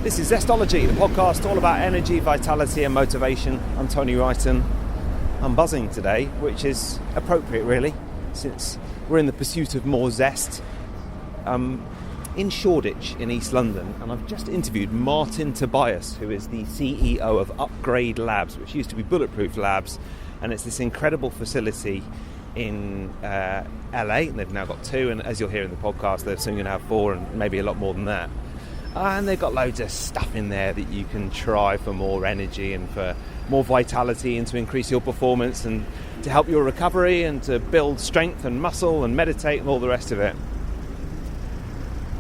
This is Zestology, the podcast all about energy, vitality and motivation. I'm Tony Wrighton. I'm buzzing today, which is appropriate really, since we're in the pursuit of more zest. In Shoreditch in East London, and I've just interviewed Martin Tobias, who is the CEO of Upgrade Labs, which used to be Bulletproof Labs, and it's this incredible facility in LA, and they've now got 2, and as you'll hear in the podcast, they're soon going to have 4 and maybe a lot more than that. And they've got loads of stuff in there that you can try for more energy and for more vitality and to increase your performance and to help your recovery and to build strength and muscle and meditate and all the rest of it.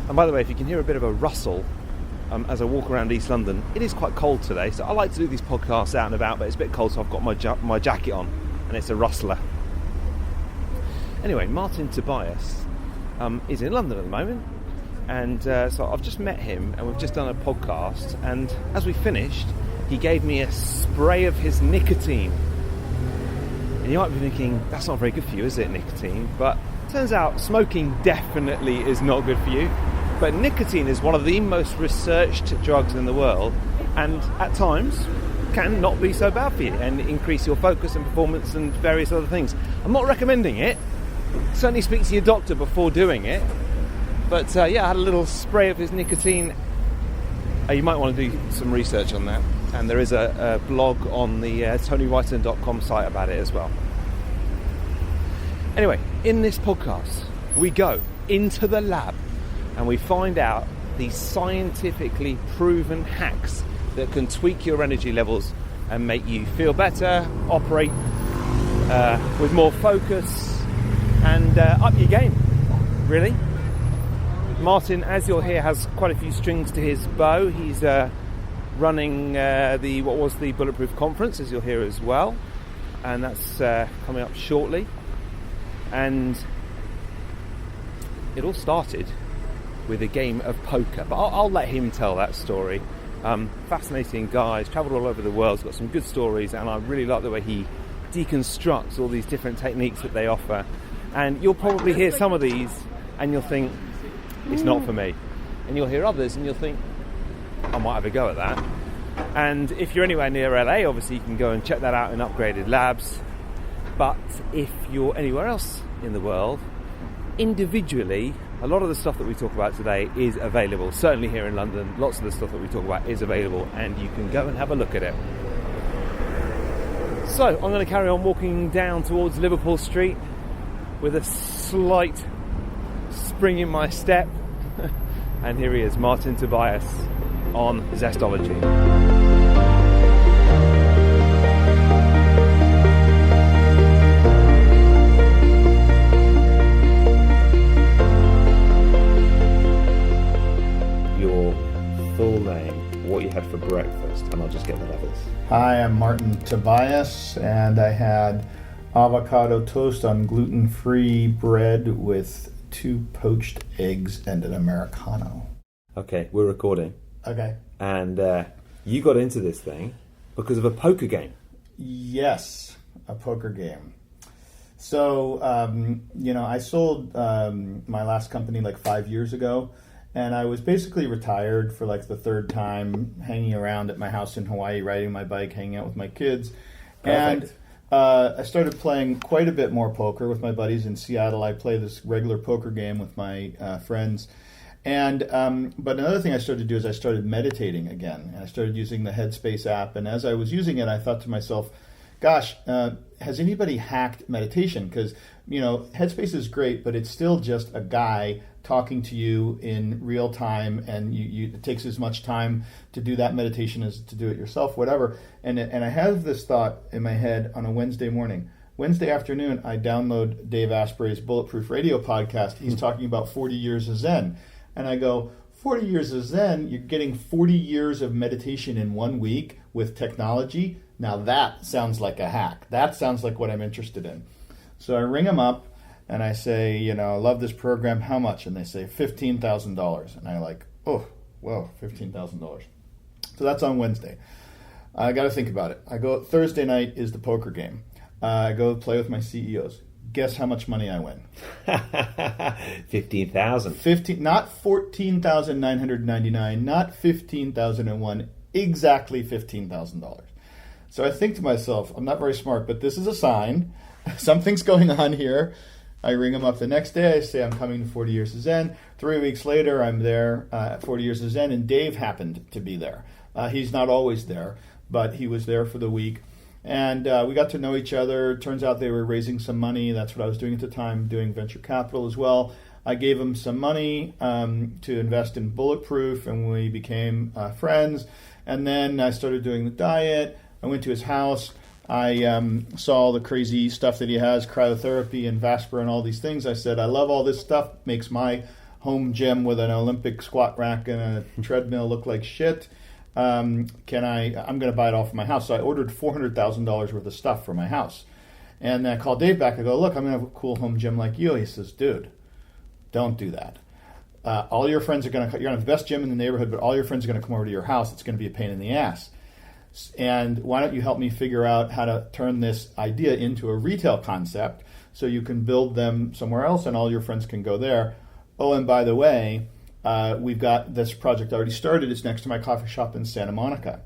And by the way, if you can hear a bit of a rustle as I walk around East London, it is quite cold today, so I like to do these podcasts out and about, but it's a bit cold, so I've got my jacket on and it's a rustler. Anyway, Martin Tobias is in London at the moment. And so I've just met him and we've just done a podcast, and as we finished he gave me a spray of his nicotine. And you might be thinking, that's not very good for you, is it, nicotine? But it turns out smoking definitely is not good for you. But nicotine is one of the most researched drugs in the world, and at times can not be so bad for you and increase your focus and performance and various other things. I'm not recommending it. Certainly speak to your doctor before doing it. But I had a little spray of his nicotine. You might want to do some research on that. And there is a blog on the TonyWhiten.com site about it as well. Anyway, in this podcast, we go into the lab and we find out these scientifically proven hacks that can tweak your energy levels and make you feel better, operate with more focus, and up your game, really. Martin, as you'll hear, has quite a few strings to his bow. He's running the Bulletproof Conference, as you'll hear as well, and that's coming up shortly. And it all started with a game of poker, but I'll let him tell that story. Fascinating guy, he's travelled all over the world, he's got some good stories, and I really like the way he deconstructs all these different techniques that they offer. And you'll probably hear some of these and you'll think, it's not for me. And you'll hear others and you'll think, I might have a go at that. And if you're anywhere near LA, obviously you can go and check that out in Upgraded Labs. But if you're anywhere else in the world, individually, a lot of the stuff that we talk about today is available. Certainly here in London, lots of the stuff that we talk about is available, and you can go and have a look at it. So I'm going to carry on walking down towards Liverpool Street with a slight spring in my step. And here he is, Martin Tobias on Zestology. Your full name, what you had for breakfast, and I'll just get the levels. Hi, I'm Martin Tobias, and I had avocado toast on gluten-free bread with 2 poached eggs and an Americano. Okay, we're recording. Okay. And you got into this thing because of a poker game. Yes, a poker game. So, I sold my last company like 5 years ago, and I was basically retired for like the 3rd time, hanging around at my house in Hawaii, riding my bike, hanging out with my kids. Perfect. And I started playing quite a bit more poker with my buddies in Seattle. I play this regular poker game with my friends. And but another thing I started to do is I started meditating again. And I started using the Headspace app. And as I was using it, I thought to myself, gosh, has anybody hacked meditation? Because, Headspace is great, but it's still just a guy talking to you in real time, and it takes as much time to do that meditation as to do it yourself, whatever. And I have this thought in my head on a Wednesday morning. Wednesday afternoon, I download Dave Asprey's Bulletproof Radio podcast. He's talking about 40 years of Zen. And I go, 40 years of Zen, you're getting 40 years of meditation in 1 week with technology? Now that sounds like a hack. That sounds like what I'm interested in. So I ring him up and I say, I love this program. How much? And they say $15,000. And I like, oh, whoa, $15,000. So that's on Wednesday. I got to think about it. I go, Thursday night is the poker game. I go play with my CEOs. Guess how much money I win? 15,000. Not 14,999, not 15,001, exactly $15,000. So I think to myself, I'm not very smart, but this is a sign. Something's going on here. I ring him up the next day. I say, I'm coming to 40 Years of Zen. 3 weeks later, I'm there at 40 Years of Zen, and Dave happened to be there. He's not always there, but he was there for the week. And we got to know each other. Turns out they were raising some money. That's what I was doing at the time, doing venture capital as well. I gave him some money to invest in Bulletproof, and we became friends. And then I started doing the diet. I went to his house. I saw all the crazy stuff that he has, cryotherapy and Valspar and all these things. I said, I love all this stuff. Makes my home gym with an Olympic squat rack and a treadmill look like shit. I'm going to buy it all for my house. So I ordered $400,000 worth of stuff for my house. And then I called Dave back. I go, look, I'm going to have a cool home gym like you. He says, dude, don't do that. All your friends are going to, you're going to have the best gym in the neighborhood, but all your friends are going to come over to your house. It's going to be a pain in the ass. And why don't you help me figure out how to turn this idea into a retail concept so you can build them somewhere else and all your friends can go there. Oh, and by the way, we've got this project already started. It's next to my coffee shop in Santa Monica.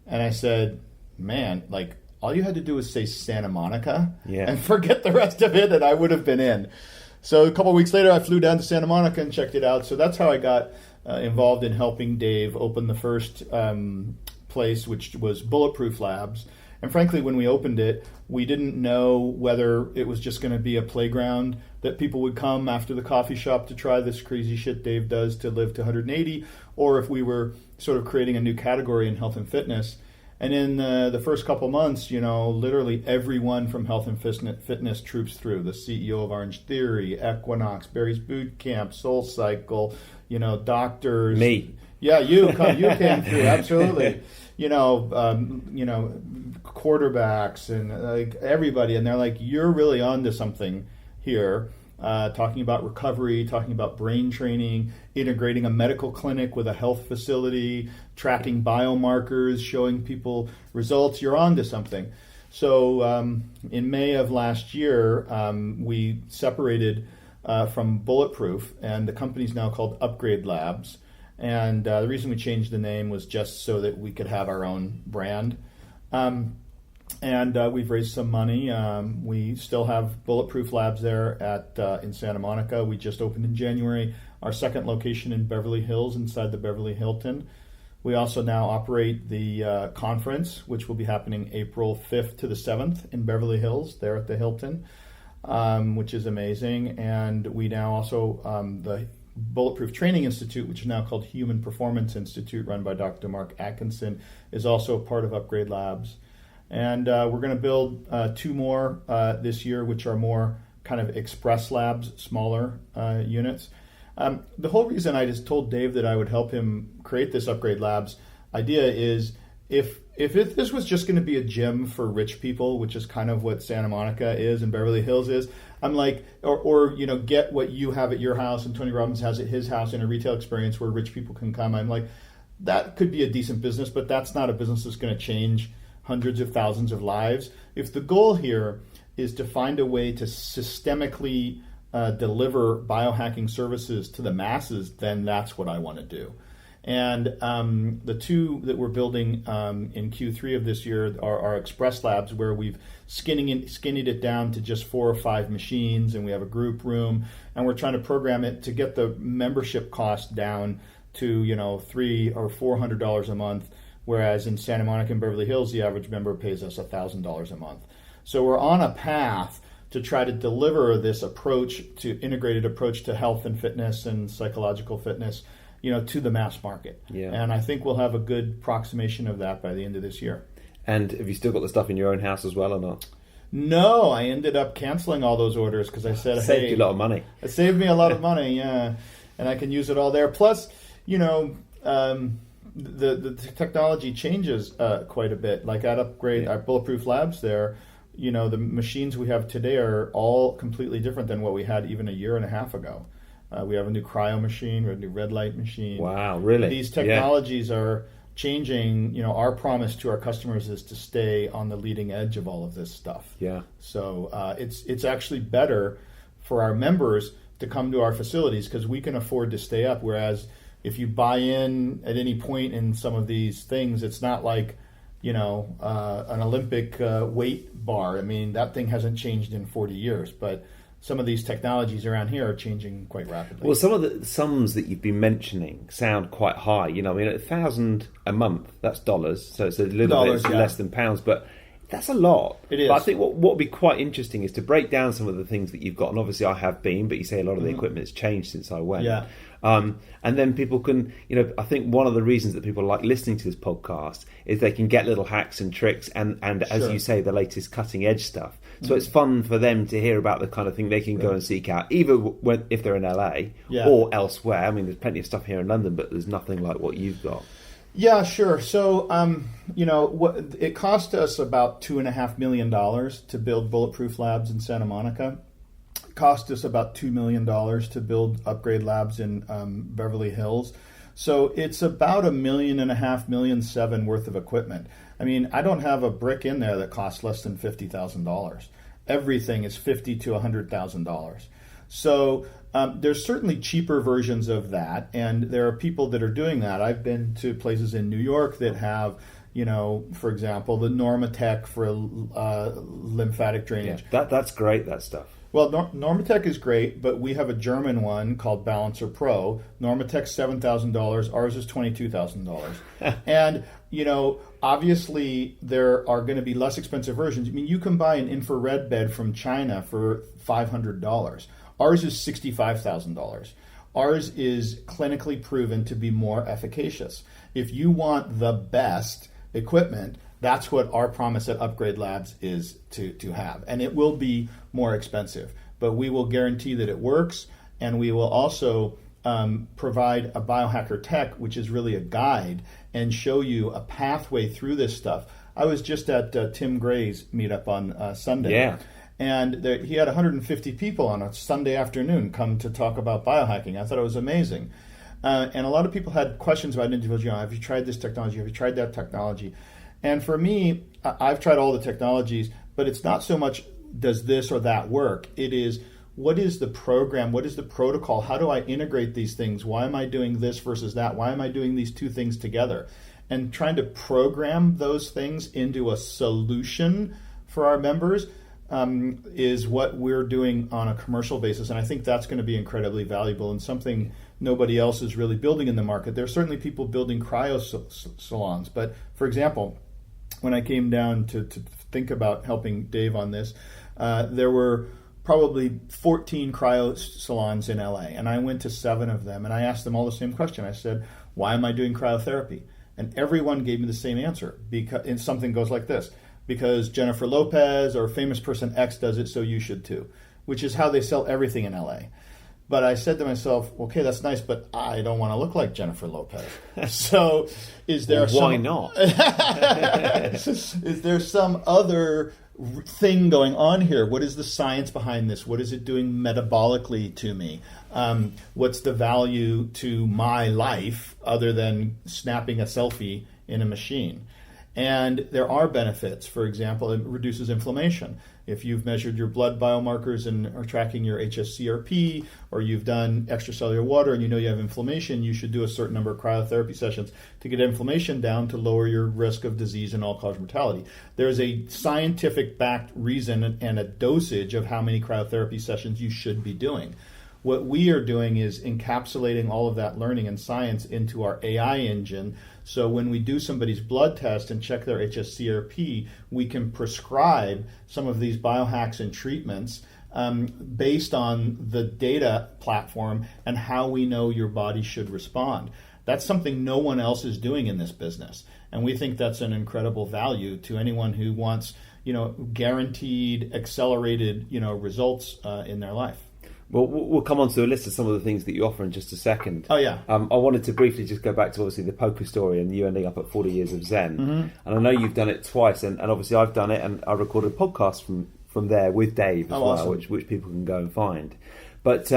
And I said, man, like all you had to do was say Santa Monica and forget the rest of it and I would have been in. So a couple of weeks later, I flew down to Santa Monica and checked it out. So that's how I got involved in helping Dave open the first place, which was Bulletproof Labs. And frankly, when we opened it, we didn't know whether it was just going to be a playground that people would come after the coffee shop to try this crazy shit Dave does to live to 180, or if we were sort of creating a new category in health and fitness. And in the first couple months, literally everyone from health and fitness troops through. The CEO of Orange Theory, Equinox, Barry's Boot Camp, Soul Cycle, doctors. Me. Yeah, you came through, absolutely. Quarterbacks and like everybody, and they're like, you're really onto something here. Talking about recovery, talking about brain training, integrating a medical clinic with a health facility, tracking biomarkers, showing people results. You're onto something. So in May of last year, we separated from Bulletproof, and the company's now called Upgrade Labs. And the reason we changed the name was just so that we could have our own brand. And we've raised some money. We still have Bulletproof Labs there in Santa Monica. We just opened in January our second location in Beverly Hills inside the Beverly Hilton. We also now operate the conference, which will be happening April 5th to the 7th in Beverly Hills there at the Hilton, which is amazing. And we now also, the Bulletproof Training Institute, which is now called Human Performance Institute, run by Dr. Mark Atkinson, is also part of Upgrade Labs. And we're going to build 2 more this year, which are more kind of express labs, smaller units. The whole reason I just told Dave that I would help him create this Upgrade Labs idea is if this was just going to be a gym for rich people, which is kind of what Santa Monica is and Beverly Hills is, I'm like, or get what you have at your house and Tony Robbins has at his house in a retail experience where rich people can come. I'm like, that could be a decent business, but that's not a business that's going to change hundreds of thousands of lives. If the goal here is to find a way to systemically deliver biohacking services to the masses, then that's what I want to do. And the 2 that we're building in Q3 of this year are express labs, where we've skinnied it down to just 4 or 5 machines, and we have a group room, and we're trying to program it to get the membership cost down to $300 or $400 a month, whereas in Santa Monica and Beverly Hills, the average member pays us $1,000 a month. So we're on a path to try to deliver this integrated approach to health and fitness and psychological fitness, to the mass market. Yeah. And I think we'll have a good approximation of that by the end of this year. And have you still got the stuff in your own house as well or not? No, I ended up canceling all those orders because I said, saved you a lot of money. It saved me a lot of money, yeah. And I can use it all there. Plus, the technology changes quite a bit. Like at Upgrade, our Bulletproof Labs there, the machines we have today are all completely different than what we had even a year and a half ago. We have a new cryo machine, we have a new red light machine. Wow, really? These technologies are changing, our promise to our customers is to stay on the leading edge of all of this stuff. Yeah. So it's actually better for our members to come to our facilities because we can afford to stay up. Whereas if you buy in at any point in some of these things, it's not like, an Olympic weight bar. I mean, that thing hasn't changed in 40 years, but some of these technologies around here are changing quite rapidly. Well, some of the sums that you've been mentioning sound quite high. $1,000 a month, that's dollars, so it's a little bit less than pounds, but that's a lot. It is. But I think what would be quite interesting is to break down some of the things that you've got, and obviously I have been, but you say a lot of the equipment has changed since I went. Yeah. And then people can, I think one of the reasons that people like listening to this podcast is they can get little hacks and tricks and as you say, the latest cutting edge stuff. So it's fun for them to hear about the kind of thing they can go and seek out, either if they're in LA or elsewhere. I mean, there's plenty of stuff here in London, but there's nothing like what you've got. Yeah, sure. So, it cost us about $2.5 million to build Bulletproof Labs in Santa Monica. It cost us about $2 million to build Upgrade Labs in Beverly Hills. So it's about $1.5 million, $1.7 million worth of equipment. I mean, I don't have a brick in there that costs less than $50,000. Everything is $50,000 to $100,000. So there's certainly cheaper versions of that, and there are people that are doing that. I've been to places in New York that have, for example, the Normatec for lymphatic drainage. Yeah, that's great, that stuff. Well, Normatec is great, but we have a German one called Balancer Pro. Normatec's $7,000. Ours is $22,000. And, obviously there are going to be less expensive versions. I mean, you can buy an infrared bed from China for $500. Ours is $65,000. Ours is clinically proven to be more efficacious. If you want the best equipment, that's what our promise at Upgrade Labs is to have. And it will be more expensive, but we will guarantee that it works, and we will also provide a biohacker tech, which is really a guide, and show you a pathway through this stuff. I was just at Tim Gray's meetup on Sunday. Yeah. And he had 150 people on a Sunday afternoon come to talk about biohacking. I thought it was amazing. And a lot of people had questions about individuals. Have you tried this technology? Have you tried that technology? And for me, I've tried all the technologies, but it's not so much does this or that work. It is, what is the program? What is the protocol? How do I integrate these things? Why am I doing this versus that? Why am I doing these two things together? And trying to program those things into a solution for our members is what we're doing on a commercial basis. And I think that's going to be incredibly valuable and something nobody else is really building in the market. There are certainly people building cryo salons. But for example, when I came down to think about helping Dave on this, there were probably 14 cryo salons in LA. And I went to 7 of them and I asked them all the same question. I said, why am I doing cryotherapy? And everyone gave me the same answer. And something goes like this: because Jennifer Lopez or famous person X does it, so you should too, which is how they sell everything in LA. But I said to myself, okay, that's nice, but I don't want to look like Jennifer Lopez. So is there why not? Is there some other thing going on here? What is the science behind this? What is it doing metabolically to me? What's the value to my life other than snapping a selfie in a machine? And there are benefits. For example, it reduces inflammation. If you've measured your blood biomarkers and are tracking your HSCRP, or you've done extracellular water and you know you have inflammation, you should do a certain number of cryotherapy sessions to get inflammation down to lower your risk of disease and all-cause mortality. There's a scientific-backed reason and a dosage of how many cryotherapy sessions you should be doing. What we are doing is encapsulating all of that learning and science into our AI engine. So when we do somebody's blood test and check their HSCRP, we can prescribe some of these biohacks and treatments based on the data platform and how we know your body should respond. That's something no one else is doing in this business. And we think that's an incredible value to anyone who wants, guaranteed, accelerated, results in their life. Well, we'll come on to a list of some of the things that you offer in just a second. Oh, yeah. I wanted to briefly just go back to, obviously, the poker story and you ending up at 40 years of Zen. Mm-hmm. And I know you've done it twice, and obviously I've done it, and I recorded a podcast from there with Dave as well, awesome. which people can go and find. But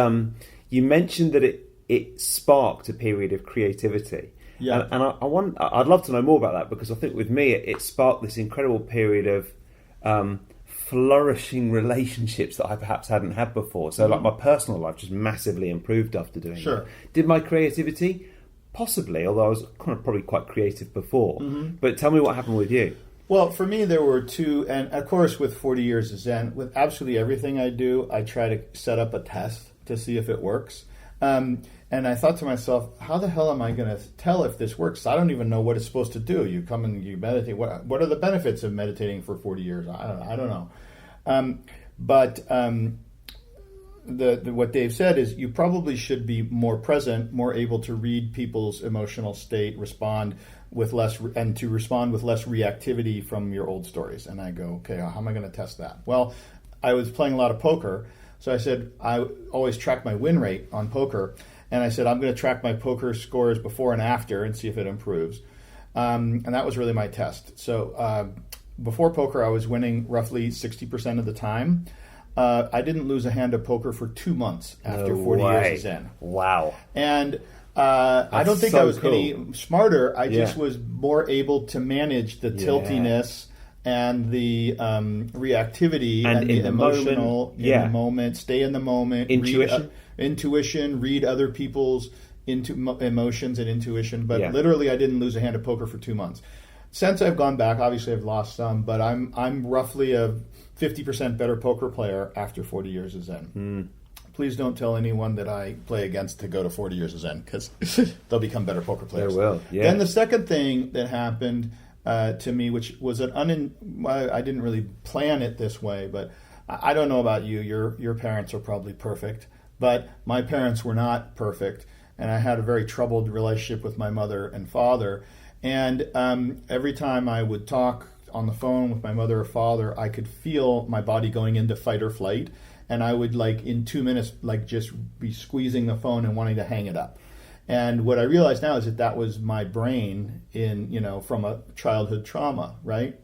you mentioned that it sparked a period of creativity. Yeah. And I'd love to know more about that, because I think with me it sparked this incredible period of flourishing relationships that I perhaps hadn't had before. So like my personal life just massively improved after doing it. Did my creativity? Possibly, although I was probably quite creative before. But tell me what happened with you. Well, for me, there were two, and of course, with 40 years of Zen, with absolutely everything I do, I try to set up a test to see if it works. And I thought to myself, how the hell am I going to tell if this works? I don't even know what it's supposed to do. You come and you meditate. What are the benefits of meditating for 40 years? I don't know. What Dave said is you probably should be more present, more able to read people's emotional state, respond with less reactivity from your old stories. And I go, okay, how am I going to test that? Well, I was playing a lot of poker, so I said I always track my win rate on poker, and I said I'm going to track my poker scores before and after and see if it improves. And that was really my test. So before poker, I was winning roughly 60% of the time. I didn't lose a hand of poker for 2 months after 40 years of Zen. Wow. And I don't think I was any smarter. I just was more able to manage the tiltiness and the reactivity and the emotional in the moment, stay in the moment. Intuition, read other people's emotions and intuition. But literally, I didn't lose a hand of poker for 2 months. Since I've gone back, obviously I've lost some, but I'm roughly a 50% better poker player after 40 years of Zen. Please don't tell anyone that I play against to go to 40 years of Zen, because they'll become better poker players. They will, yeah. Then the second thing that happened to me, which was I didn't really plan it this way, but I don't know about you. Your parents are probably perfect, but my parents were not perfect, and I had a very troubled relationship with my mother and father. And every time I would talk on the phone with my mother or father, I could feel my body going into fight or flight. And I would, in 2 minutes, just be squeezing the phone and wanting to hang it up. And what I realize now is that was my brain from a childhood trauma, right?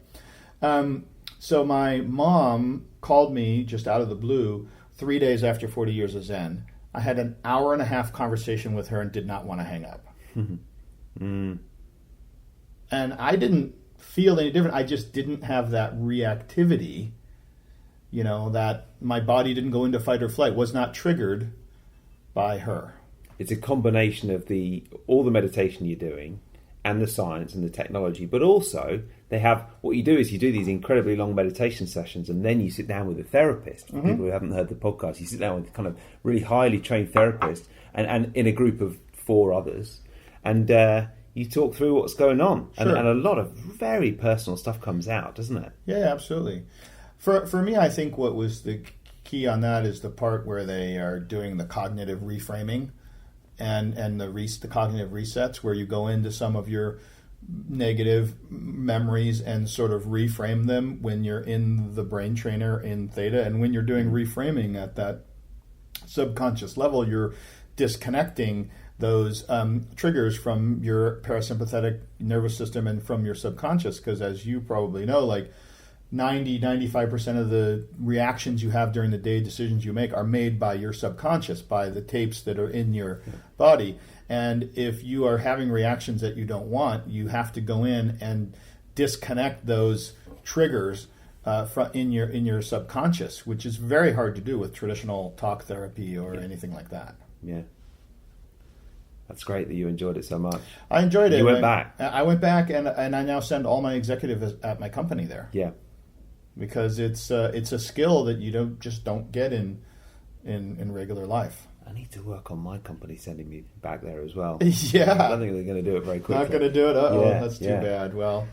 So my mom called me just out of the blue 3 days after 40 years of Zen. I had an hour and a half conversation with her and did not want to hang up. And I didn't feel any different. I just didn't have that reactivity, that my body didn't go into fight or flight, was not triggered by her. It's a combination of all the meditation you're doing and the science and the technology, but also what you do is you do these incredibly long meditation sessions, and then you sit down with a therapist. For people who haven't heard the podcast, you sit down with kind of really highly trained therapist and in a group of 4 others, and you talk through what's going on. Sure. And a lot of very personal stuff comes out, doesn't it? Yeah, absolutely. For me, I think what was the key on that is the part where they are doing the cognitive reframing and the cognitive resets, where you go into some of your negative memories and sort of reframe them when you're in the brain trainer in theta. And when you're doing reframing at that subconscious level, you're disconnecting those triggers from your parasympathetic nervous system and from your subconscious, because as you probably know, 90-95% of the reactions you have during the day, decisions you make, are made by your subconscious, by the tapes that are in your body. And if you are having reactions that you don't want, you have to go in and disconnect those triggers in your subconscious, which is very hard to do with traditional talk therapy or anything like that. Yeah. That's great that you enjoyed it so much. I enjoyed it. You went back. I went back, and I now send all my executives at my company there. Yeah. Because it's a skill that you don't get in regular life. I need to work on my company sending me back there as well. Yeah. I don't think they're going to do it very quickly. Not going to do it? That's too bad. Well,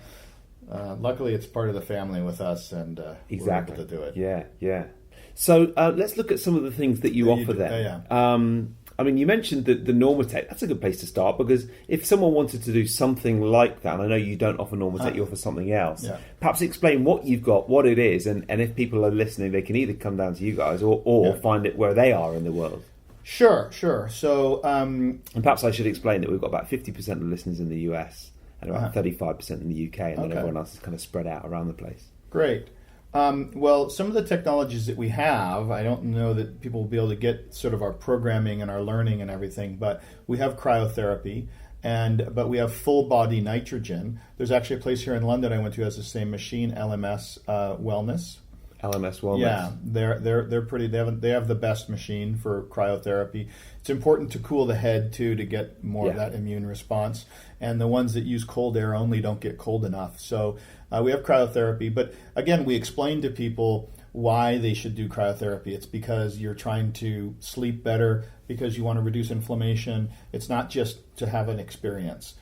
luckily it's part of the family with us, and we're able to do it. Yeah. So let's look at some of the things that you offer there. You mentioned the Normatec. That's a good place to start, because if someone wanted to do something like that, and I know you don't offer Normatec, you offer something else, perhaps explain what you've got, what it is, and if people are listening, they can either come down to you guys or find it where they are in the world. Sure. So, and perhaps I should explain that we've got about 50% of listeners in the US and about 35% in the UK, and then everyone else is kind of spread out around the place. Great. Well, some of the technologies that we have, I don't know that people will be able to get sort of our programming and our learning and everything, but we have cryotherapy. But we have full body nitrogen. There's actually a place here in London I went to has the same machine, LMS Wellness. LMS Wellness. Yeah, they're pretty. They have the best machine for cryotherapy. It's important to cool the head too to get more of that immune response. And the ones that use cold air only don't get cold enough. So we have cryotherapy. But again, we explain to people why they should do cryotherapy. It's because you're trying to sleep better, because you want to reduce inflammation. It's not just to have an experience.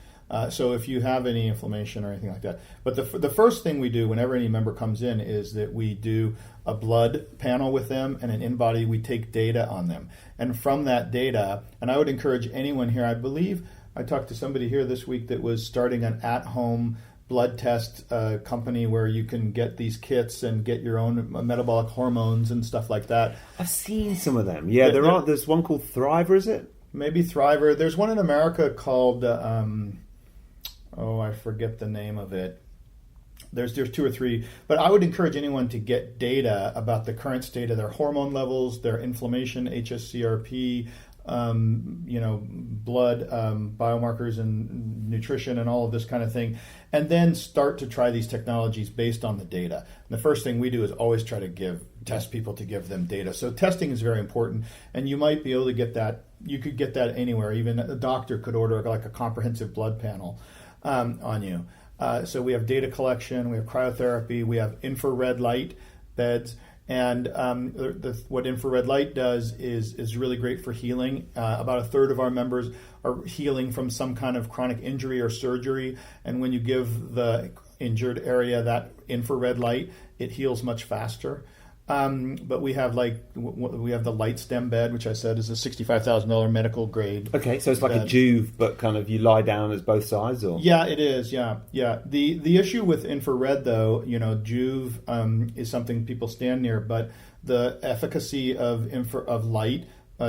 So if you have any inflammation or anything like that. But the first thing we do whenever any member comes in is that we do a blood panel with them and an in-body. We take data on them. And from that data, and I would encourage anyone here, I believe I talked to somebody here this week that was starting an at-home blood test company where you can get these kits and get your own metabolic hormones and stuff like that. I've seen some of them. Yeah, there's one called Thriver, is it? Maybe Thriver. There's one in America called... I forget the name of it. There's 2 or 3, but I would encourage anyone to get data about the current state of their hormone levels, their inflammation, HSCRP, blood biomarkers and nutrition and all of this kind of thing, and then start to try these technologies based on the data. And the first thing we do is always try to test people to give them data. So testing is very important, and you might be able to get that. You could get that anywhere. Even a doctor could order like a comprehensive blood panel on you. So we have data collection, we have cryotherapy, we have infrared light beds, and what infrared light does is really great for healing. About a third of our members are healing from some kind of chronic injury or surgery, and when you give the injured area that infrared light, it heals much faster. But we have the light stem bed, which I said is a $65,000 medical grade. Okay, so it's like bed. A Juve, but kind of you lie down as both sides, or? Yeah, it is. Yeah. The issue with infrared, though, Juve is something people stand near, but the efficacy of light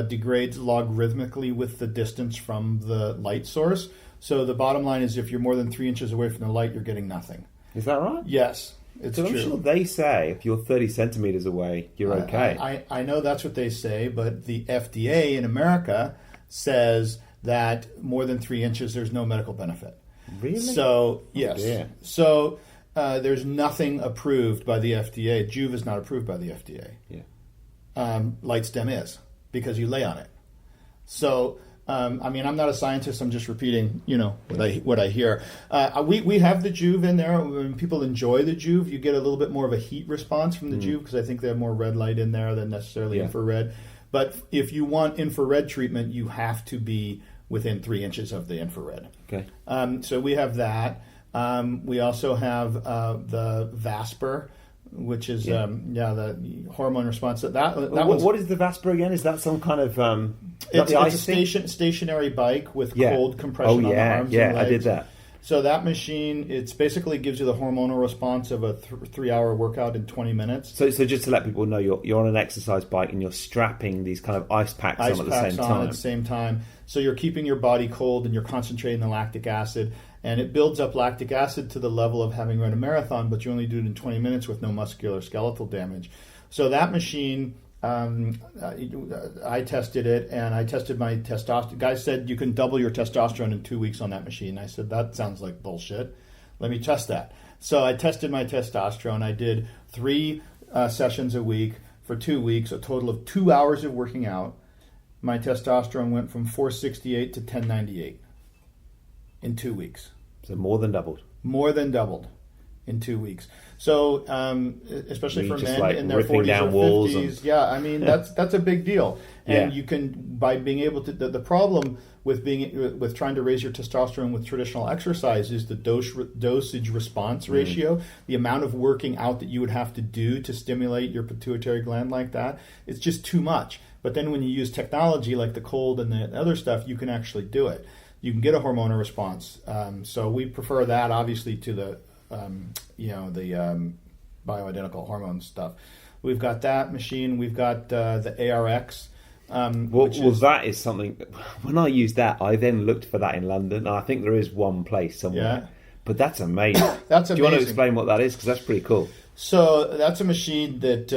degrades logarithmically with the distance from the light source. So the bottom line is, if you're more than 3 inches away from the light, you're getting nothing. Is that right? Yes. It's true. I'm sure they say if you're 30 centimeters away, you're okay. I know that's what they say, but the FDA in America says that more than 3 inches, there's no medical benefit. Really? So, yes. Oh, so there's nothing approved by the FDA. Juve is not approved by the FDA. Yeah. Lightstem is, because you lay on it. So... I'm not a scientist. I'm just repeating, what I hear. We have the Juve in there. When people enjoy the Juve, you get a little bit more of a heat response from the Juve, because I think they have more red light in there than necessarily infrared. But if you want infrared treatment, you have to be within 3 inches of the infrared. Okay. So we have that. We also have the Valspar, which is the hormone response. What is the Valspar again? Is that some kind of it's a stationary bike with cold compression on the arms and legs. I did that. So that machine, it's basically gives you the hormonal response of a 3-hour workout in 20 minutes. So just to let people know, you're on an exercise bike and you're strapping these kind of ice packs on at the same time. So you're keeping your body cold and you're concentrating the lactic acid, and it builds up lactic acid to the level of having run a marathon, but you only do it in 20 minutes with no musculoskeletal damage. So that machine, I tested it, and I tested my testosterone. Guys said you can double your testosterone in 2 weeks on that machine. I said, that sounds like bullshit. Let me test that. So I tested my testosterone. I did 3 sessions a week for 2 weeks, a total of 2 hours of working out. My testosterone went from 468 to 1098 in 2 weeks. So more than doubled. More than doubled in 2 weeks. So, especially for men in their 40s or 50s, that's a big deal. And you can, by being able to, the problem with trying to raise your testosterone with traditional exercise is the dosage response ratio. The amount of working out that you would have to do to stimulate your pituitary gland like that, it's just too much. But then when you use technology like the cold and the other stuff, you can actually do it. You can get a hormonal response. So we prefer that, obviously, to the bioidentical hormone stuff. We've got that machine. We've got the ARX. That is something. When I used that, I then looked for that in London, and I think there is one place somewhere. Yeah. But that's amazing. That's amazing. Do you want to explain what that is? Because that's pretty cool. So that's a machine that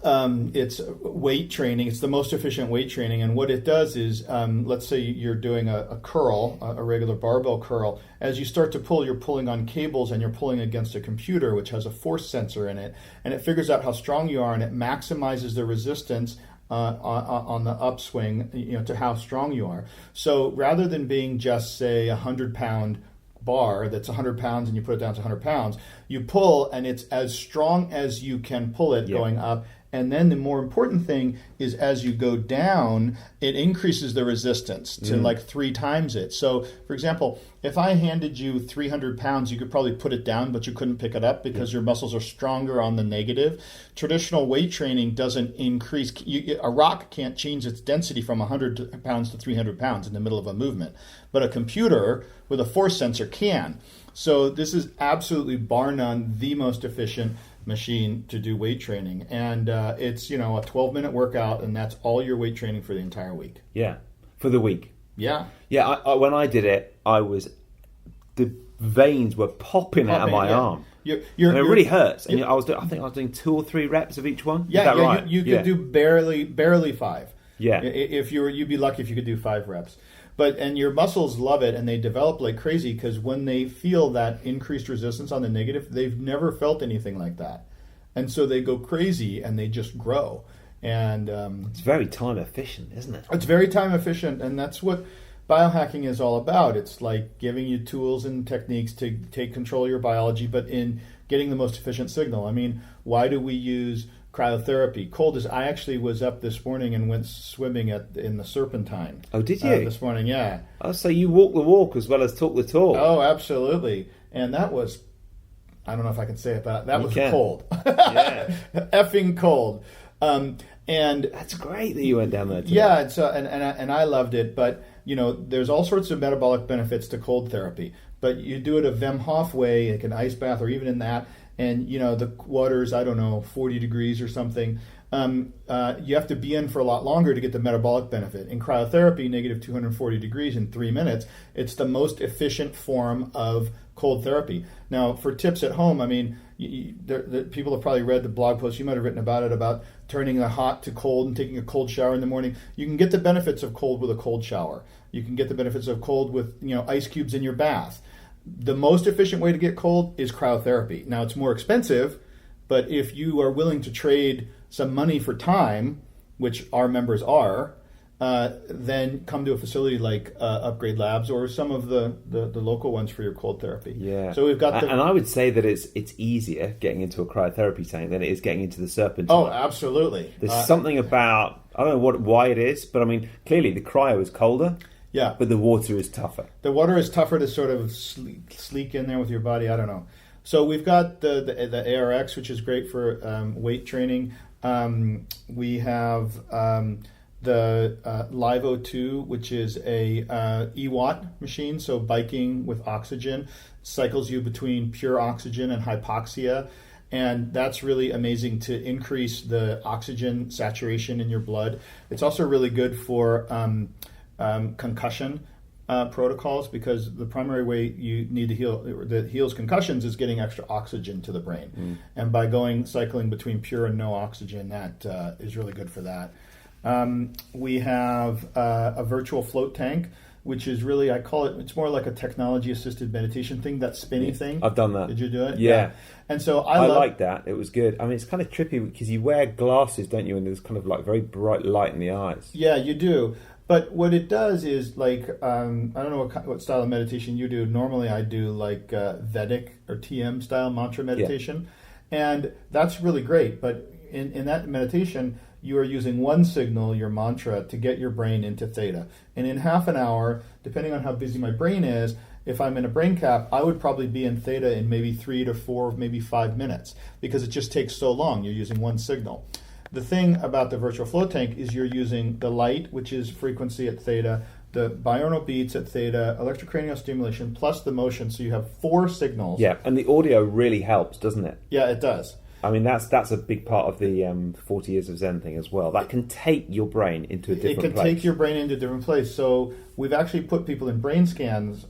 It's weight training. It's the most efficient weight training. And what it does is, let's say you're doing a curl, a regular barbell curl. As you start to pull, you're pulling on cables and you're pulling against a computer, which has a force sensor in it. And it figures out how strong you are, and it maximizes the resistance on the upswing, to how strong you are. So rather than being just, say, 100-pound bar that's 100 pounds and you put it down to 100 pounds, you pull and it's as strong as you can pull it going up. And then the more important thing is as you go down, it increases the resistance to like 3 times it. So, for example, if I handed you 300 pounds, you could probably put it down, but you couldn't pick it up because your muscles are stronger on the negative. Traditional weight training doesn't increase. A rock can't change its density from 100 pounds to 300 pounds in the middle of a movement. But a computer with a force sensor can. So this is absolutely, bar none, the most efficient machine to do weight training, and it's a 12-minute workout, and that's all your weight training for the entire week. Yeah, for the week. Yeah. I when I did it, the veins were popping out of my arm. And it really hurts. And I think I was doing 2 or 3 reps of each one. Yeah, is that right? You could do barely 5. Yeah. If you'd be lucky if you could do 5 reps. And your muscles love it, and they develop like crazy, because when they feel that increased resistance on the negative, they've never felt anything like that. And so they go crazy and they just grow. And it's very time efficient, isn't it? It's very time efficient, and that's what biohacking is all about. It's like giving you tools and techniques to take control of your biology, but in getting the most efficient signal. I mean, why do we use cryotherapy? I actually was up this morning and went swimming in the Serpentine. Oh, did you? This morning, yeah. Oh, so you walk the walk as well as talk the talk. Oh, absolutely. And that was, I don't know if I can say it, but that was cold. Yeah. Effing cold. And that's great that you went down there today. Yeah, it's and I loved it. But there's all sorts of metabolic benefits to cold therapy. But you do it a Wim Hof way, like an ice bath, or even in that. And the water's, 40 degrees or something. You have to be in for a lot longer to get the metabolic benefit. In cryotherapy, negative 240 degrees in 3 minutes, it's the most efficient form of cold therapy. Now, for tips at home, people have probably read the blog post. You might have written about it, about turning the hot to cold and taking a cold shower in the morning. You can get the benefits of cold with a cold shower. You can get the benefits of cold with ice cubes in your bath. The most efficient way to get cold is cryotherapy. Now, it's more expensive, but if you are willing to trade some money for time, which our members are, then come to a facility like Upgrade Labs or some of the local ones for your cold therapy. Yeah. So we've got and I would say that it's easier getting into a cryotherapy tank than it is getting into the Serpentine. Oh, absolutely. There's something about, I don't know why it is, but clearly the cryo is colder. Yeah. But the water is tougher. The water is tougher to sort of sleek in there with your body. I don't know. So we've got the ARX, which is great for weight training. We have the Livo2, which is a EWAT machine, so biking with oxygen, cycles you between pure oxygen and hypoxia. And that's really amazing to increase the oxygen saturation in your blood. It's also really good for concussion protocols, because the primary way you need to heals concussions is getting extra oxygen to the brain. And by cycling between pure and no oxygen, that is really good for that. We have a virtual float tank, which is really, it's more like a technology-assisted meditation thing, that spinny thing. I've done that. Did you do it? Yeah. And so I like that. It was good. It's kind of trippy because you wear glasses, don't you? And there's kind of like very bright light in the eyes. Yeah, you do. But what it does is I don't know what style of meditation you do. Normally I do Vedic or TM style mantra meditation. Yeah. And that's really great. But in that meditation, you are using one signal, your mantra, to get your brain into theta. And in half an hour, depending on how busy my brain is, if I'm in a brain cap, I would probably be in theta in maybe 3 to 4, maybe 5 minutes, because it just takes so long. You're using one signal. The thing about the virtual float tank is you're using the light, which is frequency at theta, the binaural beats at theta, electrocranial stimulation, plus the motion, so you have 4 signals. Yeah, and the audio really helps, doesn't it? Yeah, it does. That's a big part of the 40 Years of Zen thing as well. That can take your brain into a different place. It can take your brain into a different place. So we've actually put people in brain scans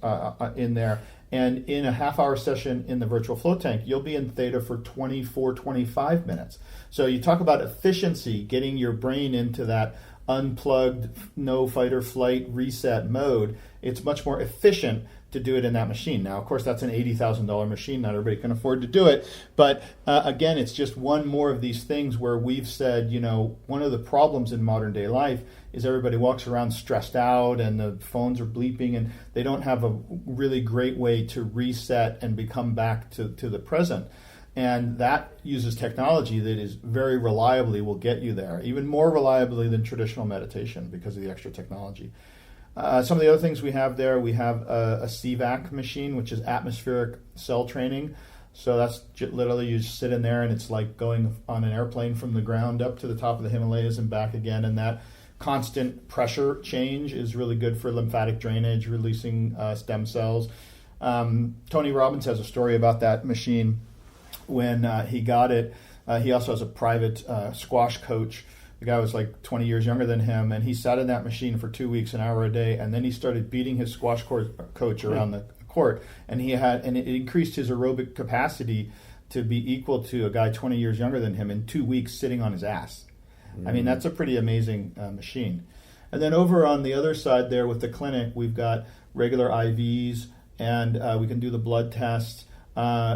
in there, And in a half-hour session in the virtual float tank, you'll be in theta for 24, 25 minutes. So you talk about efficiency, getting your brain into that unplugged, no fight or flight reset mode. It's much more efficient to do it in that machine. Now, of course, that's an $80,000 machine. Not everybody can afford to do it. But again, it's just one more of these things where we've said, one of the problems in modern day life is everybody walks around stressed out and the phones are bleeping and they don't have a really great way to reset and become back to the present. And that uses technology that is very reliably will get you there, even more reliably than traditional meditation because of the extra technology. Some of the other things we have there, we have a CVAC machine, which is atmospheric cell training. So that's literally you just sit in there and it's like going on an airplane from the ground up to the top of the Himalayas and back again. And that constant pressure change is really good for lymphatic drainage, releasing stem cells. Tony Robbins has a story about that machine when he got it. He also has a private squash coach. The guy was like 20 years younger than him, and he sat in that machine for 2 weeks, an hour a day, and then he started beating his squash coach around the court, and it increased his aerobic capacity to be equal to a guy 20 years younger than him in 2 weeks sitting on his ass. I mean, that's a pretty amazing machine. And then over on the other side there with the clinic, we've got regular IVs, and we can do the blood tests.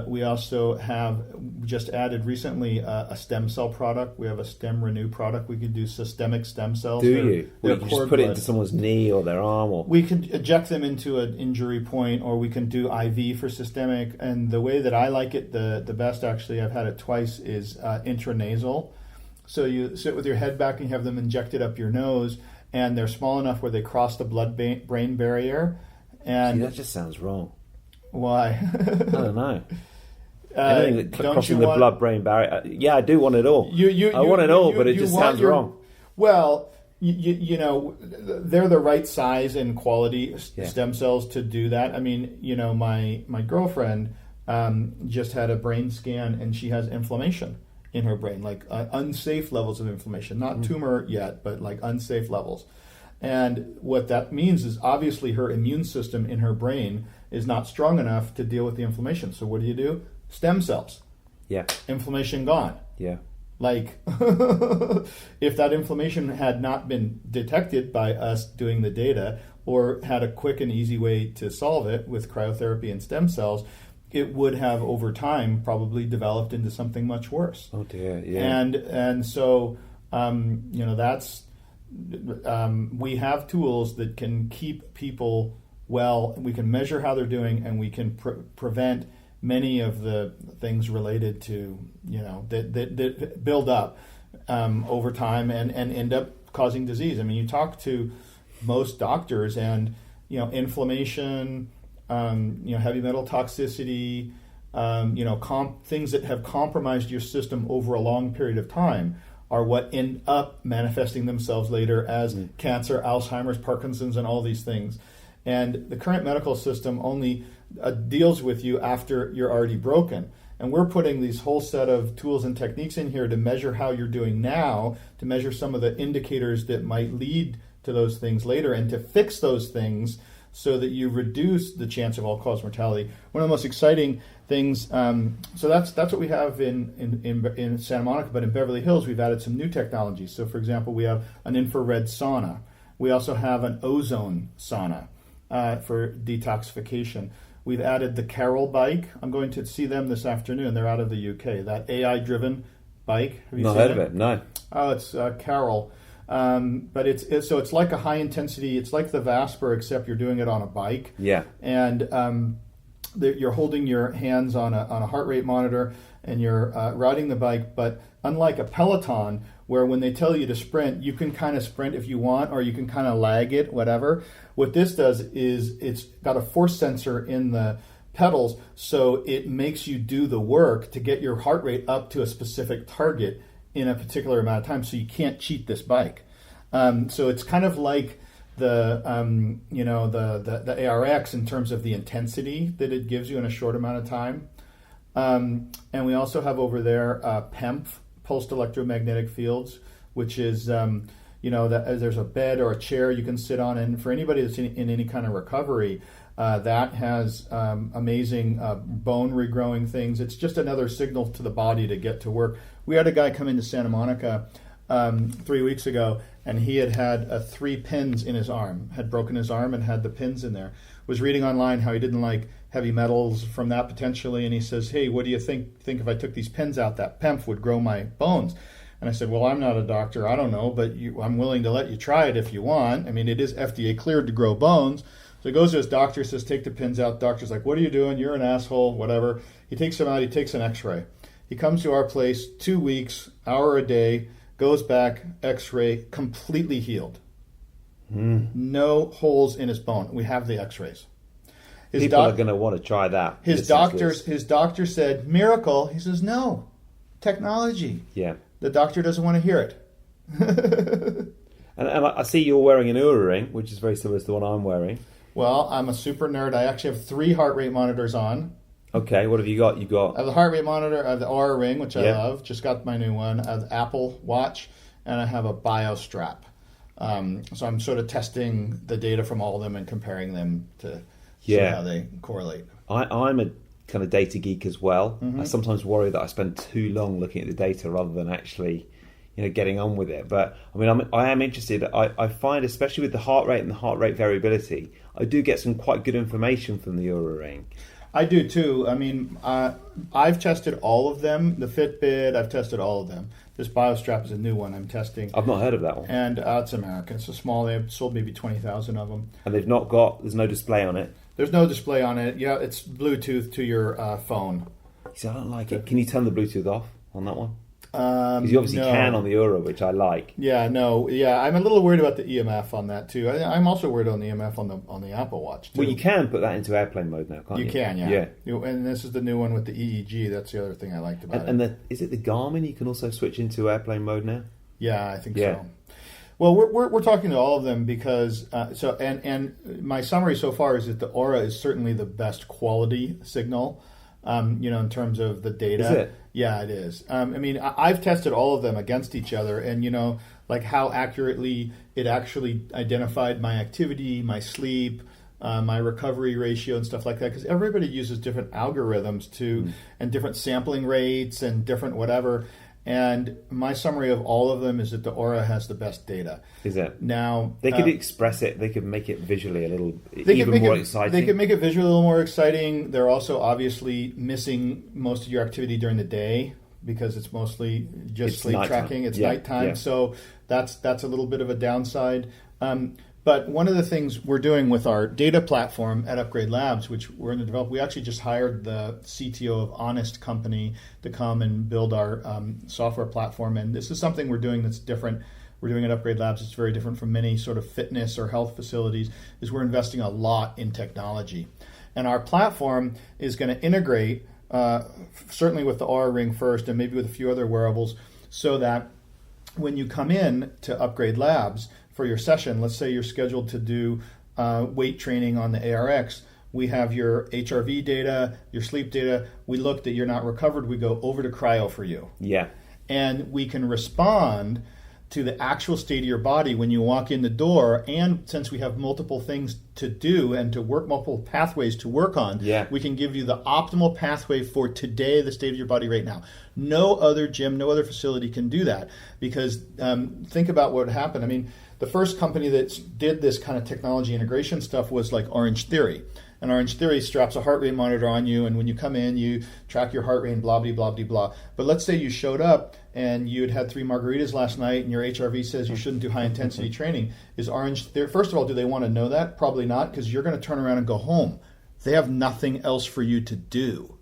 We also have just added recently a stem cell product. We have a Stem Renew product. We can do systemic stem cells. Do you? Well, you can just put it into someone's knee or their arm? Or we can eject them into an injury point, or we can do IV for systemic. And the way that I like it the best, actually, I've had it twice, is intranasal. So you sit with your head back and you have them injected up your nose, and they're small enough where they cross the blood-brain barrier. And see, that just sounds wrong. Why? I don't know. Anything that crossing the blood-brain barrier. Yeah, I do want it all. I want it all, but it just sounds wrong. Well, they're the right size and quality stem cells to do that. I mean, my girlfriend just had a brain scan, and she has inflammation in her brain, like unsafe levels of inflammation. Not tumor yet, but like unsafe levels. And what that means is obviously her immune system in her brain is not strong enough to deal with the inflammation. So what do? Stem cells. Yeah. Inflammation gone. Yeah. Like, if that inflammation had not been detected by us doing the data or had a quick and easy way to solve it with cryotherapy and stem cells, it would have over time probably developed into something much worse. Oh dear, yeah. And so, that's... we have tools that can keep people well. We can measure how they're doing, and we can prevent many of the things related to that build up over time and end up causing disease. I mean, you talk to most doctors, and inflammation, heavy metal toxicity, things that have compromised your system over a long period of time are what end up manifesting themselves later as cancer, Alzheimer's, Parkinson's, and all these things. And the current medical system only deals with you after you're already broken. And we're putting these whole set of tools and techniques in here to measure how you're doing now, to measure some of the indicators that might lead to those things later, and to fix those things so that you reduce the chance of all-cause mortality. One of the most exciting things, so that's what we have in Santa Monica, but in Beverly Hills we've added some new technologies. So for example, we have an infrared sauna. We also have an ozone sauna for detoxification. We've added the Carol bike. I'm going to see them this afternoon. They're out of the UK. That AI-driven bike. Have you not seen heard of it? No. Oh, it's Carol. But it's like a high intensity. It's like the Valspar, except you're doing it on a bike. Yeah. And you're holding your hands on a heart rate monitor, and you're riding the bike. But unlike a Peloton, where when they tell you to sprint, you can kind of sprint if you want, or you can kind of lag it, whatever. What this does is it's got a force sensor in the pedals, so it makes you do the work to get your heart rate up to a specific target in a particular amount of time, so you can't cheat this bike. So it's kind of like the ARX in terms of the intensity that it gives you in a short amount of time. And we also have over there Pemf, pulsed electromagnetic fields, which is that there's a bed or a chair you can sit on, and for anybody that's in any kind of recovery, That has amazing bone regrowing things. It's just another signal to the body to get to work. We had a guy come into Santa Monica 3 weeks ago, and he had 3 pins in his arm, had broken his arm and had the pins in there. Was reading online how he didn't like heavy metals from that potentially, and he says, hey, what do you think if I took these pins out, that Pemf would grow my bones? And I said, well, I'm not a doctor, I don't know, but I'm willing to let you try it if you want. I mean, it is FDA cleared to grow bones. So he goes to his doctor, says, take the pins out. Doctor's like, what are you doing? You're an asshole, whatever. He takes them out, he takes an x-ray. He comes to our place, 2 weeks, hour a day, goes back, x-ray, completely healed. No holes in his bone. We have the x-rays. People are going to want to try that. His doctor said, miracle. He says, no, technology. Yeah. The doctor doesn't want to hear it. and I see you're wearing an Oura ring, which is very similar to the one I'm wearing. Well, I'm a super nerd. I actually have 3 heart rate monitors on. Okay, what have you got? I have the heart rate monitor, I have the Oura ring, which I love. Just got my new one. I have the Apple Watch, and I have a bio strap. So I'm sort of testing the data from all of them and comparing them to see how they correlate. I'm a kind of data geek as well. Mm-hmm. I sometimes worry that I spend too long looking at the data rather than actually, getting on with it. But I mean, I am interested. I find, especially with the heart rate and the heart rate variability, I do get some quite good information from the Oura ring. I do too. I mean, I've tested all of them. The Fitbit, I've tested all of them. This BioStrap is a new one I'm testing. I've not heard of that one. And it's American. It's a small. They've sold maybe 20,000 of them. And there's no display on it? There's no display on it. Yeah, it's Bluetooth to your phone. See, I don't like it. Can you turn the Bluetooth off on that one? Because you obviously can on the Oura, which I like. Yeah, no. Yeah, I'm a little worried about the EMF on that too. I'm also worried on the EMF on the Apple Watch too. Well, you can put that into airplane mode now, can't you? You can, yeah. Yeah. And this is the new one with the EEG. That's the other thing I liked about it. And is it the Garmin you can also switch into airplane mode now? Yeah, I think so. Well, we're talking to all of them because and my summary so far is that the Oura is certainly the best quality signal. In terms of the data. Is it? Yeah, it is. I mean, I've tested all of them against each other, and like how accurately it actually identified my activity, my sleep, my recovery ratio, and stuff like that. Because everybody uses different algorithms and different sampling rates and different whatever. And my summary of all of them is that the Oura has the best data. Is it? Now they could express it. They could make it visually a little even more exciting. They could make it visually a little more exciting. They're also obviously missing most of your activity during the day because it's mostly just sleep tracking. It's nighttime, so that's a little bit of a downside. But one of the things we're doing with our data platform at Upgrade Labs, which we're in the develop, we actually just hired the CTO of Honest Company to come and build our software platform. And this is something we're doing that's different. We're doing at Upgrade Labs. It's very different from many sort of fitness or health facilities, is we're investing a lot in technology. And our platform is going to integrate, certainly with the Oura Ring first and maybe with a few other wearables, so that when you come in to Upgrade Labs, for your session, let's say you're scheduled to do weight training on the ARX, we have your HRV data, your sleep data. We look that you're not recovered, we go over to cryo for you. Yeah. And we can respond to the actual state of your body when you walk in the door. And since we have multiple things to do and to work, multiple pathways to work on, we can give you the optimal pathway for today, the state of your body right now. No other gym, no other facility can do that, because think about what happened. I mean, the first company that did this kind of technology integration stuff was like Orange Theory. And Orange Theory straps a heart rate monitor on you, and when you come in, you track your heart rate and blah, blah, blah, blah, blah. But let's say you showed up and you had 3 margaritas last night and your HRV says you shouldn't do high-intensity training. Is Orange Theory, first of all, do they want to know that? Probably not, because you're going to turn around and go home. They have nothing else for you to do.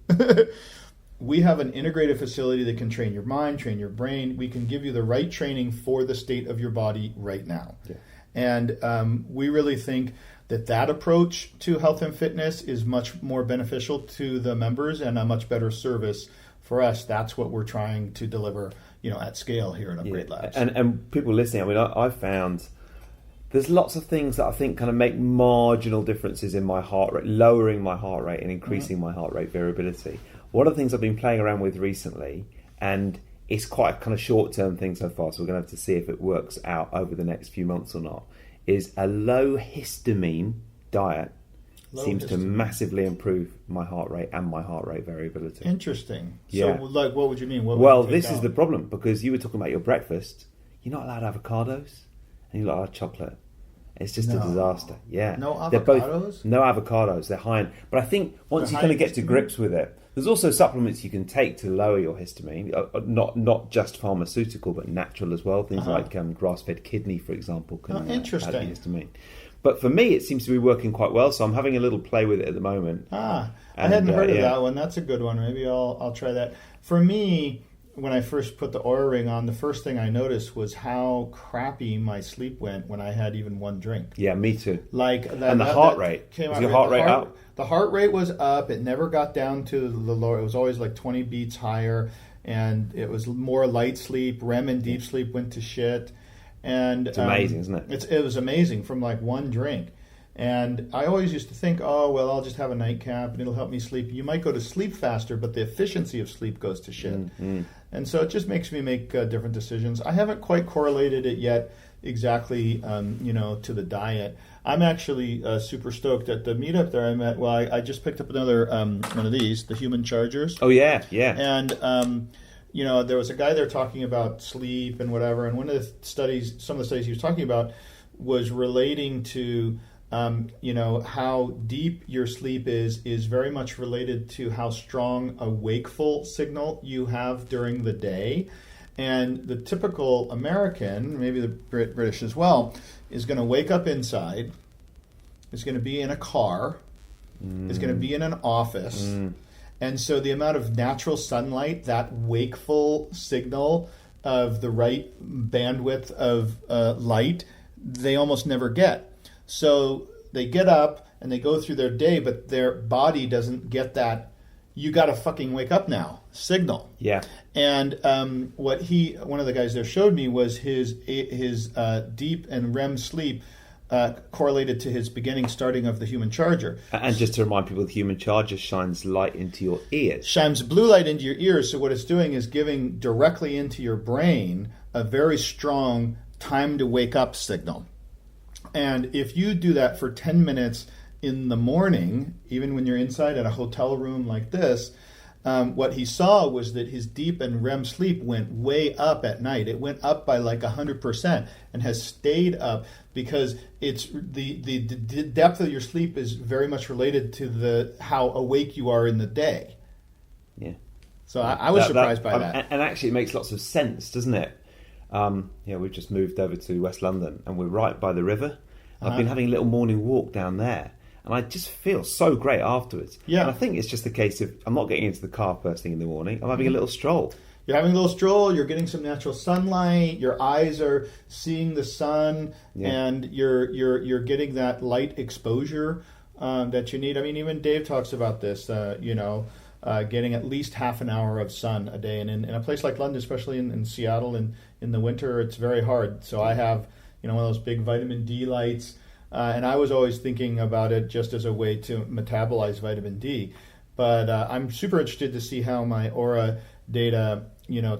We have an integrated facility that can train your mind, train your brain. We can give you the right training for the state of your body right now. Yeah. And we really think that approach to health and fitness is much more beneficial to the members and a much better service for us. That's what we're trying to deliver, at scale here at Upgrade Labs. And people listening, I mean, I've found there's lots of things that I think kind of make marginal differences in my heart rate, lowering my heart rate and increasing my heart rate variability. One of the things I've been playing around with recently, and it's quite a kind of short-term thing so far, so we're going to have to see if it works out over the next few months or not, is a low histamine diet seems to massively improve my heart rate and my heart rate variability. Interesting. Yeah. So, like, what would you mean? Well, this is the problem, because you were talking about your breakfast. You're not allowed avocados, and you're not allowed chocolate. It's just a disaster. Yeah. No avocados? No avocados. They're high in. But I think once you kind of get to grips with it, there's also supplements you can take to lower your histamine. Not just pharmaceutical, but natural as well. Things like grass-fed kidney, for example, can add histamine. But for me, it seems to be working quite well, so I'm having a little play with it at the moment. I hadn't heard of that one. That's a good one. Maybe I'll try that. For me, when I first put the Oura Ring on, the first thing I noticed was how crappy my sleep went when I had even one drink. Yeah, me too. Like that, and the heart rate. Came was out your heart rate up? The heart rate was up. It never got down to the lower. It was always like 20 beats higher, and it was more light sleep. REM and deep sleep went to shit. And it's amazing, isn't it? It was amazing from like one drink. And I always used to think, oh, well, I'll just have a nightcap and it'll help me sleep. You might go to sleep faster, but the efficiency of sleep goes to shit. And so it just makes me make different decisions. I haven't quite correlated it yet exactly, to the diet. I'm actually super stoked. At the meetup there I met, I just picked up another one of these, the human chargers. Oh, yeah, yeah. And there was a guy there talking about sleep and whatever, and some of the studies he was talking about was relating to, how deep your sleep is very much related to how strong a wakeful signal you have during the day. And the typical American, maybe the British as well, is going to wake up inside, is going to be in a car, is going to be in an office. And so the amount of natural sunlight, that wakeful signal of the right bandwidth of light, they almost never get. So they get up and they go through their day, but their body doesn't get that, you got to fucking wake up now signal. Yeah. And one of the guys there showed me was his deep and REM sleep correlated to his starting of the human charger. And just to remind people, the human charger shines light into your ears. Shines blue light into your ears. So what it's doing is giving directly into your brain a very strong time to wake up signal. And if you do that for 10 minutes in the morning, even when you're inside at a hotel room like this, what he saw was that his deep and REM sleep went way up at night. It went up by like 100% and has stayed up because it's the depth of your sleep is very much related to how awake you are in the day. Yeah. So I was surprised by that. And actually it makes lots of sense, doesn't it? We've just moved over to West London and we're right by the river. I've been having a little morning walk down there and I just feel so great afterwards. Yeah. And I think it's just a case of I'm not getting into the car first thing in the morning. I'm having a little stroll. You're having a little stroll, you're getting some natural sunlight, your eyes are seeing the sun, and you're getting that light exposure that you need. I mean, even Dave talks about this, getting at least half an hour of sun a day. And in a place like London, especially in Seattle, in the winter, it's very hard. So I have, one of those big vitamin D lights. And I was always thinking about it just as a way to metabolize vitamin D. But I'm super interested to see how my Oura data,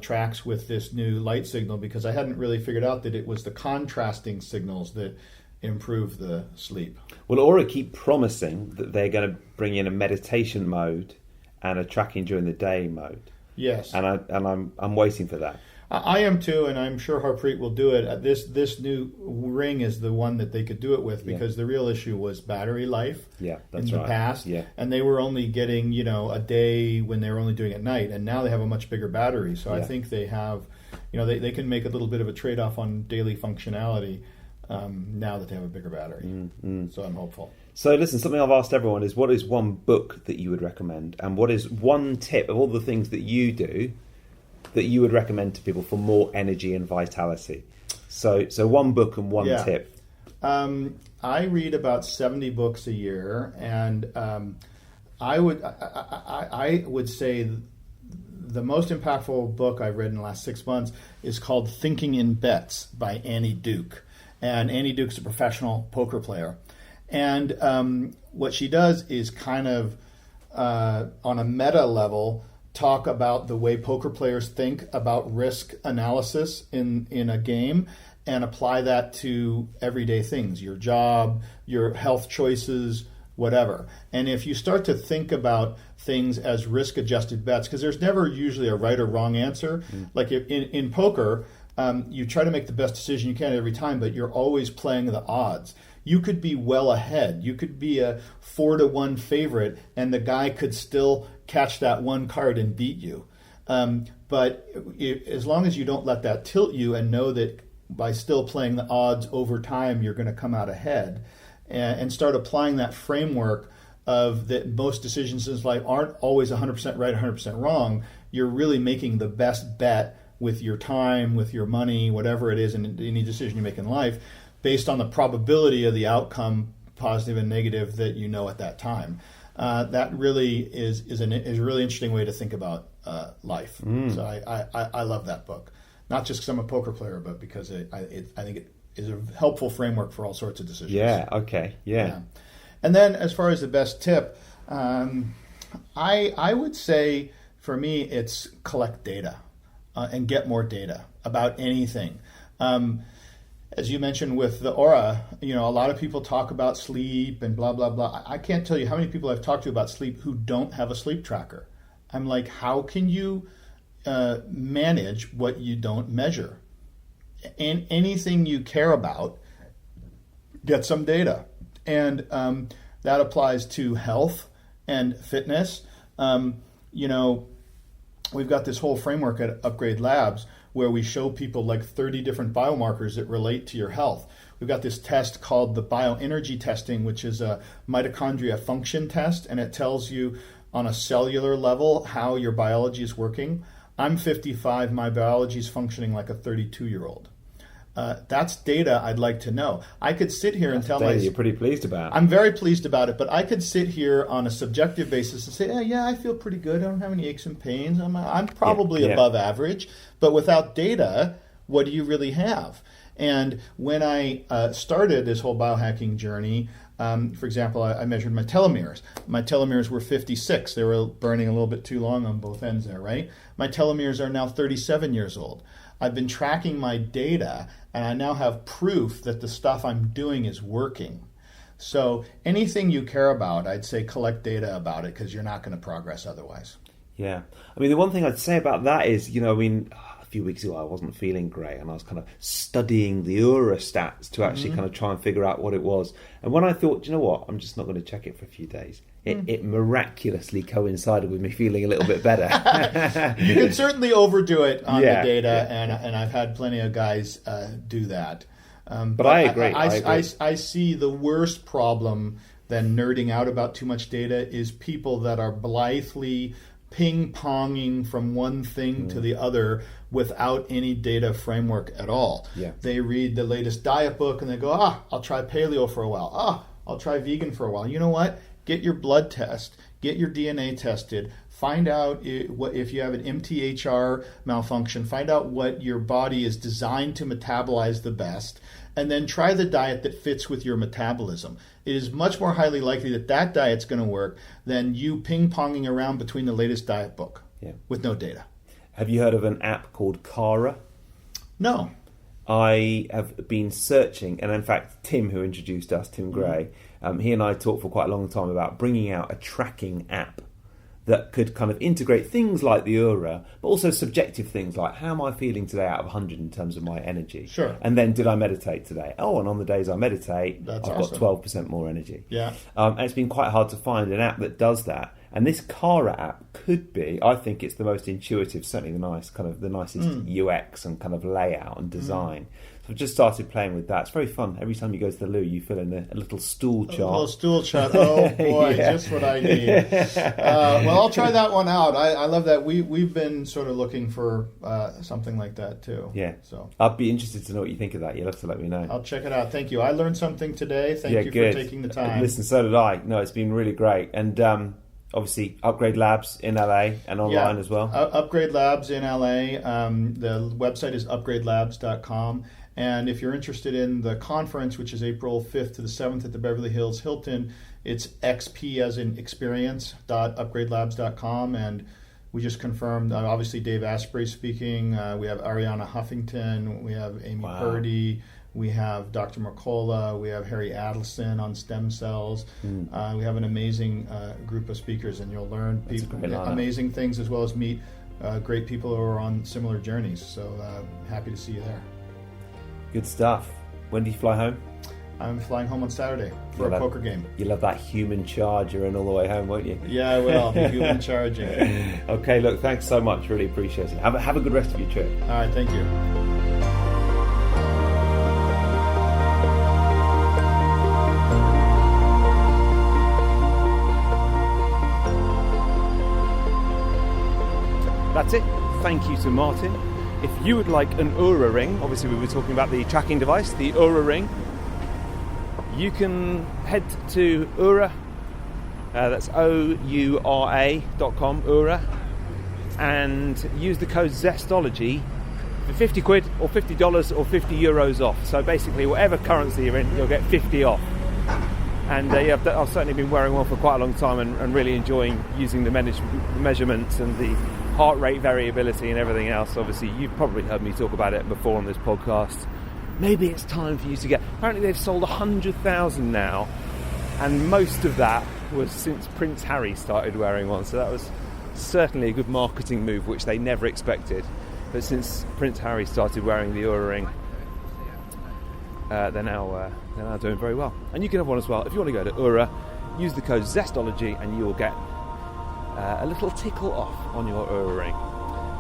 tracks with this new light signal, because I hadn't really figured out that it was the contrasting signals that improve the sleep. Well, Oura keep promising that they're going to bring in a meditation mode and a tracking during the day mode. Yes. And I'm waiting for that. I am too, and I'm sure Harpreet will do it. This new ring is the one that they could do it with, because the real issue was battery life in the past. Yeah. And they were only getting, a day when they were only doing it at night, and now they have a much bigger battery. So I think they have, they can make a little bit of a trade-off on daily functionality now that they have a bigger battery. So I'm hopeful. So listen, something I've asked everyone is, what is one book that you would recommend? And what is one tip of all the things that you do that you would recommend to people for more energy and vitality? So one book and one tip. I read about 70 books a year, and I would say the most impactful book I've read in the last 6 months is called Thinking in Bets by Annie Duke. And Annie Duke's a professional poker player. And what she does is kind of, on a meta level, talk about the way poker players think about risk analysis in a game and apply that to everyday things, your job, your health choices, whatever. And if you start to think about things as risk-adjusted bets, because there's never usually a right or wrong answer. Like in poker, you try to make the best decision you can every time, but you're always playing the odds. You could be well ahead. You could be a 4-1 favorite, and the guy could still catch that one card and beat you. But as long as you don't let that tilt you and know that by still playing the odds over time, you're going to come out ahead, and start applying that framework of that most decisions in life aren't always 100% right, 100% wrong. You're really making the best bet with your time, with your money, whatever it is, in any decision you make in life, based on the probability of the outcome, positive and negative, that you know at that time. That really is a really interesting way to think about life. So I love that book, not just because I'm a poker player, but because I think it is a helpful framework for all sorts of decisions. Yeah. Okay. Yeah. And then as far as the best tip, I would say for me it's collect data and get more data about anything. As you mentioned with the Aura, a lot of people talk about sleep and blah, blah, blah. I can't tell you how many people I've talked to about sleep who don't have a sleep tracker. I'm like, how can you manage what you don't measure? And anything you care about, get some data. And that applies to health and fitness. We've got this whole framework at Upgrade Labs where we show people like 30 different biomarkers that relate to your health. We've got this test called the bioenergy testing, which is a mitochondria function test, and it tells you on a cellular level how your biology is working. I'm 55, my biology is functioning like a 32-year-old. That's data I'd like to know. I could sit here and tell data you're pretty pleased about. I'm very pleased about it, but I could sit here on a subjective basis and say, yeah, I feel pretty good. I don't have any aches and pains. I'm probably above average. But without data, what do you really have? And when I started this whole biohacking journey, for example, I measured my telomeres. My telomeres were 56. They were burning a little bit too long on both ends there, right? My telomeres are now 37 years old. I've been tracking my data, and I now have proof that the stuff I'm doing is working. So anything you care about, I'd say collect data about it, because you're not going to progress otherwise. Yeah. I mean, the one thing I'd say about that is, a few weeks ago I wasn't feeling great, and I was kind of studying the Oura stats to actually kind of try and figure out what it was. And when I thought, you know what, I'm just not going to check it for a few days, it miraculously coincided with me feeling a little bit better. You can certainly overdo it on the data, and I've had plenty of guys do that. But I agree. I see the worst problem than nerding out about too much data is people that are blithely ping-ponging from one thing to the other without any data framework at all. Yeah. They read the latest diet book and they go, I'll try paleo for a while. I'll try vegan for a while. You know what? Get your blood test. Get your DNA tested. Find out if you have an MTHR malfunction. Find out what your body is designed to metabolize the best. And then try the diet that fits with your metabolism. It is much more highly likely that diet's going to work than you ping-ponging around between the latest diet book with no data. Have you heard of an app called Kara? No. I have been searching, and in fact, Tim, who introduced us, Tim Gray, he and I talked for quite a long time about bringing out a tracking app that could kind of integrate things like the Oura, but also subjective things like, how am I feeling today out of 100 in terms of my energy? Sure. And then, did I meditate today? Oh, and on the days I meditate, I've got 12% more energy. Yeah. And it's been quite hard to find an app that does that. And this Kara app could be, I think it's the most intuitive, certainly the nicest UX and kind of layout and design. So I've just started playing with that. It's very fun. Every time you go to the loo, you fill in a little stool chart. A little stool chart. Oh boy, just what I need. Well, I'll try that one out. I love that. We've been sort of looking for something like that too. Yeah. So I'd be interested to know what you think of that. You'll have to let me know. I'll check it out. Thank you. I learned something today. Thank you for taking the time. Listen, so did I. No, it's been really great. And obviously, Upgrade Labs in LA and online as well. Upgrade Labs in LA. The website is upgradelabs.com. And if you're interested in the conference, which is April 5th to the 7th at the Beverly Hills Hilton, it's XP as in experience.upgradelabs.com. And we just confirmed, obviously, Dave Asprey speaking. We have Ariana Huffington. We have Amy Purdy. We have Dr. Mercola. We have Harry Adelson on stem cells. We have an amazing group of speakers, and you'll learn amazing things as well as meet great people who are on similar journeys. So happy to see you there. Good stuff. When do you fly home? I'm flying home on Saturday for a poker game. You'll have that human charger and all the way home, won't you? Yeah, I will. I'll be human charging. Okay, look, thanks so much. Really appreciate it. Have a good rest of your trip. All right, thank you. That's it. Thank you to Martin. If you would like an Oura ring, obviously we were talking about the tracking device, the Oura ring, you can head to Oura, that's OURA.com, Oura, and use the code ZESTOLOGY for 50 quid or $50 or €50 off. So basically whatever currency you're in, you'll get 50 off. And I've certainly been wearing one for quite a long time and really enjoying using the measurements and the heart rate variability and everything else. Obviously, you've probably heard me talk about it before on this podcast. Maybe it's time for you to get... Apparently, they've sold 100,000 now, and most of that was since Prince Harry started wearing one. So that was certainly a good marketing move, which they never expected. But since Prince Harry started wearing the Oura ring, they're now doing very well. And you can have one as well. If you want to go to Oura, use the code ZESTOLOGY and you will get a little tickle off on your Oura ring.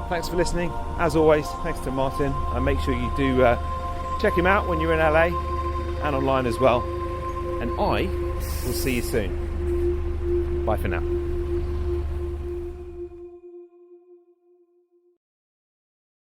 Thanks for listening. As always, thanks to Martin. And make sure you do check him out when you're in LA and online as well. And I will see you soon. Bye for now.